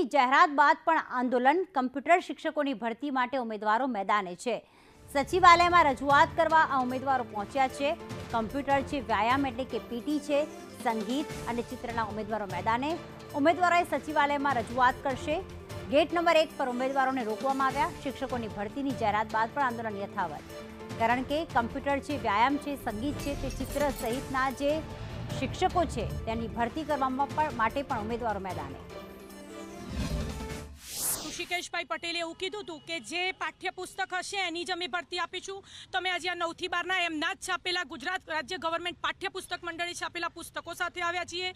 જાહેરાત બાદ પણ આંદોલન કમ્પ્યુટર શિક્ષકોની ભરતી માટે ઉમેદવારો મેદાને છે। સચિવાલયમાં રજૂઆત કરવા આ ઉમેદવારો પહોંચ્યા છે। કમ્પ્યુટર છે, વ્યાયામ એટલે કે પીટી છે, સંગીત અને ચિત્રના ઉમેદવારો મેદાને। ઉમેદવારોએ સચિવાલયમાં રજૂઆત કરશે। ગેટ નંબર 1 પર ઉમેદવારોને રોકવામાં આવ્યા। શિક્ષકોની ભરતીની જાહેરાત બાદ પણ આંદોલન યથાવત, કારણ કે કમ્પ્યુટર છે, વ્યાયામ છે, સંગીત છે, તે ચિત્ર સહિતના જે શિક્ષકો છે તેની ભરતી કરવા માટે પણ ઉમેદવારો મેદાને। ઋષિકેશભાઈ પટેલે એવું કીધું હતું કે જે પાઠ્યપુસ્તક હશે એની જ અમે ભરતી આપીશું। તમે આજે 9 થી 12ના એમના જ છાપેલા ગુજરાત રાજ્ય ગવર્મેન્ટ પાઠ્યપુસ્તક મંડળે છાપેલા પુસ્તકો સાથે આવ્યા છીએ।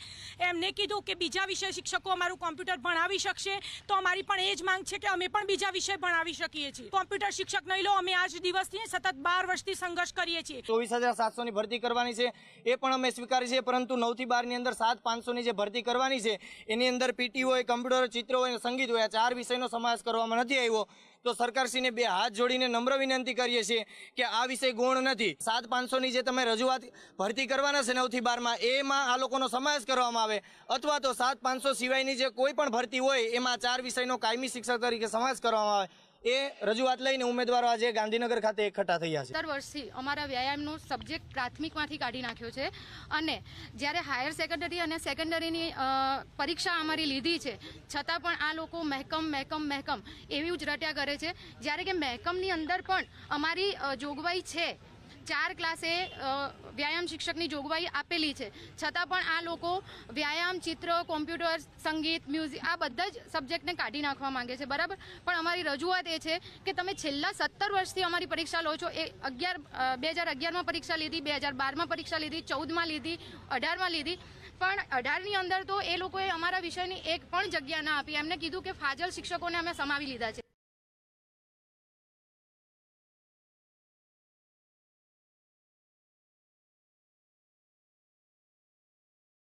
એમને કીધું કે બીજા વિષય શિક્ષકો અમારું કોમ્પ્યુટર ભણાવી શકશે, તો અમારી પણ એ જ માંગ છે કે અમે પણ બીજા વિષય ભણાવી શકીએ છીએ। કોમ્પ્યુટર શિક્ષક નહીં લો, અમે આજ દિવસથી સતત 12 વર્ષથી સંઘર્ષ કરીએ છીએ। 24,700ની ભરતી કરવાની છે એ પણ અમે સ્વીકારી છે, પરંતુ 9 થી 12ની અંદર 7,500ની જે ભરતી કરવાની છે એની અંદર પીટી હોય, કમ્પ્યુટર, ચિત્ર હોય, સંગીત હોય, આ 4 વિષયનો સમાવેશ કરવામાં નથી આવ્યો। તો સરકારશ્રીને 2 હાથ જોડીને નમ્ર વિનંતી કરીએ છીએ કે આ વિષય ગૌણ નથી। 7,500ની જે તમે રજૂઆત ભરતી કરવાના છે 9 થી 12માં, એમાં આ લોકોનો સમાવેશ કરવામાં આવે, અથવા તો 7,500 સિવાયની જે કોઈ પણ ભરતી હોય એમાં 4 વિષયનો કાયમી શિક્ષક તરીકે સમાવેશ કરવામાં આવે। એ રજૂઆત લઈને ઉમેદવારો આજે ગાંધીનગર ખાતે એકઠા થયા છે। 17 વર્ષથી અમારા વ્યાયામનો સબ્જેક્ટ પ્રાથમિકમાંથી કાઢી નાખ્યો છે, અને જ્યારે હાયર સેકન્ડરી અને સેકન્ડરીની પરીક્ષા અમારી લીધી છે છતાં પણ આ લોકો મહેકમ એવી જ રટ્યા કરે છે। જ્યારે કે મહેકમની અંદર પણ અમારી જોગવાઈ છે, 4 ક્લાસે વ્યાયામ શિક્ષકની જોગવાઈ આપેલી છે, છતાં પણ આ લોકો વ્યાયામ, ચિત્ર, કોમ્પ્યુટર, સંગીત, મ્યુઝિક આ બધા જ સબ્જેક્ટને કાઢી નાખવા માંગે છે, બરાબર। પણ અમારી રજૂઆત એ છે કે તમે છેલ્લા 17 વર્ષથી અમારી પરીક્ષા લો છો। એ 2011માં પરીક્ષા લીધી, 2012માં પરીક્ષા લીધી, 14માં લીધી, 18માં લીધી, પણ 18ની અંદર તો એ લોકોએ અમારા વિષયની એક પણ જગ્યા ના આપી। એમને કીધું કે ફાજલ શિક્ષકોને અમે સમાવી લીધા છે।